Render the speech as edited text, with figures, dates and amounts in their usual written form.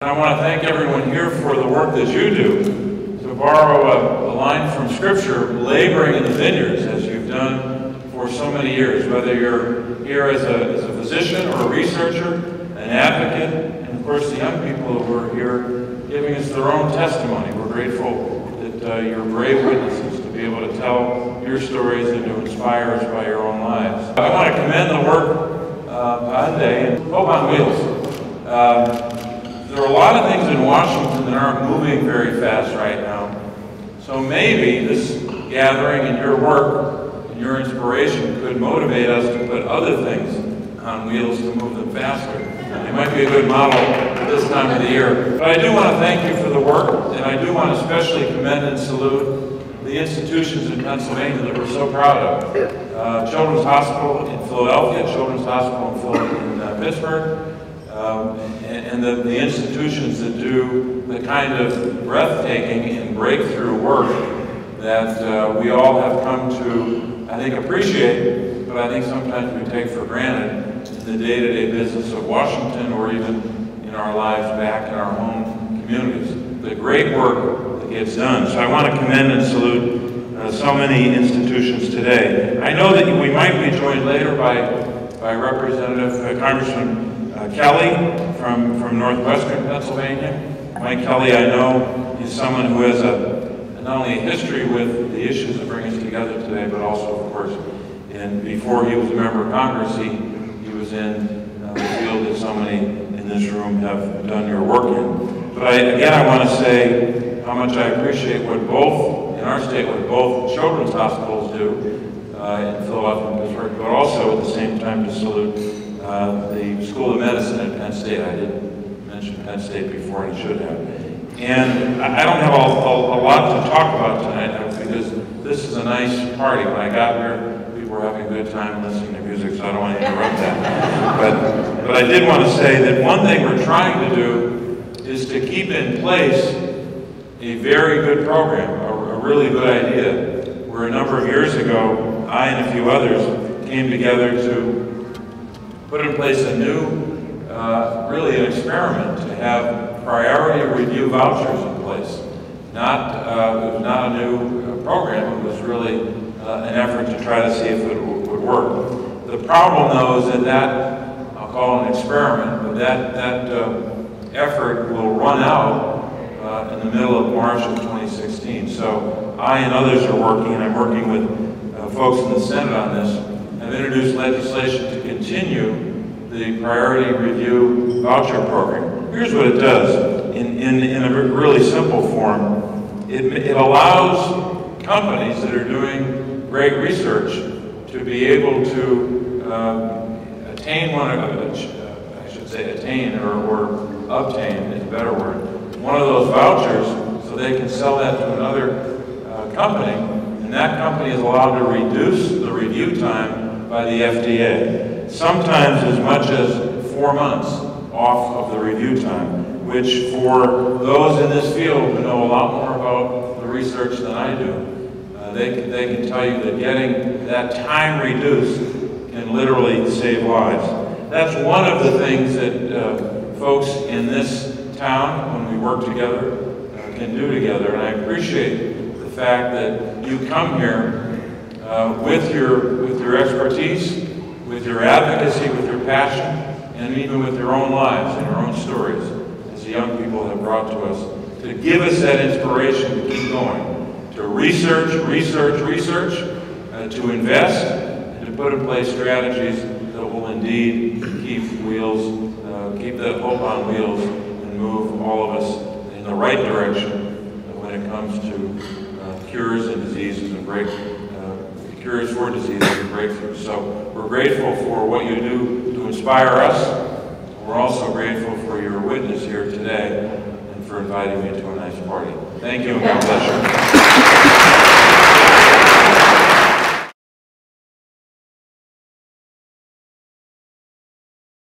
I want to thank everyone here for the work that you do. To borrow a line from Scripture, laboring in the vineyards, as you've done for so many years, whether you're here as a physician or a researcher, an advocate, and of course the young people who are here giving us their own testimony. We're grateful that you're brave witnesses to be able to tell your stories and to inspire us by your own lives. I want to commend the work of Hyundai and Hope on Wheels. There are a lot of things in Washington that aren't moving very fast right now. So maybe this gathering and your work and your inspiration could motivate us to put other things on wheels to move them faster. It might be a good model at this time of the year. But I do want to thank you for the work, and I do want to especially commend and salute the institutions in Pennsylvania that we're so proud of. Children's Hospital in Philadelphia, Children's Hospital in Pittsburgh, and the institutions that do the kind of breathtaking and breakthrough work that we all have come to, I think, appreciate, but I think sometimes we take for granted in the day-to-day business of Washington or even in our lives back in our home communities. The great work that gets done. So I want to commend and salute so many institutions today. I know that we might be joined later by Representative Congressman Kelly from Northwestern Pennsylvania. Mike Kelly, I know, is someone who has not only a history with the issues that bring us together today, but also, of course, before he was a member of Congress, he was in the field that so many in this room have done your work in. But again, I want to say how much I appreciate what both, in our state, what both children's hospitals do in Philadelphia and Pittsburgh, but also at the same time to salute the School of Medicine at Penn State. I didn't mention Penn State before, and I should have. And I don't have a lot to talk about tonight because this is a nice party. When I got here, people were having a good time listening to music, so I don't want to interrupt that. But I did want to say that one thing we're trying to do is to keep in place a very good program, a really good idea, where a number of years ago, I and a few others came together to put in place a new, really an experiment to have priority review vouchers in place. It was not a new program, it was really an effort to try to see if it would work. The problem though is that I'll call it an experiment, but that effort will run out in the middle of March of 2016. So I and others are working, and I'm working with folks in the Senate on this, have introduced legislation to continue the priority review voucher program. Here's what it does in a really simple form. It allows companies that are doing great research to be able to attain obtain is a better word, one of those vouchers so they can sell that to another company, and that company is allowed to reduce the review time by the FDA. Sometimes as much as 4 months off of the review time, which for those in this field who know a lot more about the research than I do, they can tell you that getting that time reduced can literally save lives. That's one of the things that folks in this town, when we work together, can do together, and I appreciate the fact that you come here with your expertise, with your advocacy, with your passion, and even with your own lives and your own stories, as the young people have brought to us, to give us that inspiration to keep going, to research, to invest, and to put in place strategies that will indeed keep that hope on wheels and move all of us in the right direction when it comes to cures and diseases and cures for diseases and breakthroughs. So we're grateful for what you do to inspire us. We're also grateful for your witness here today and for inviting me to a nice party. Thank you, and God bless you.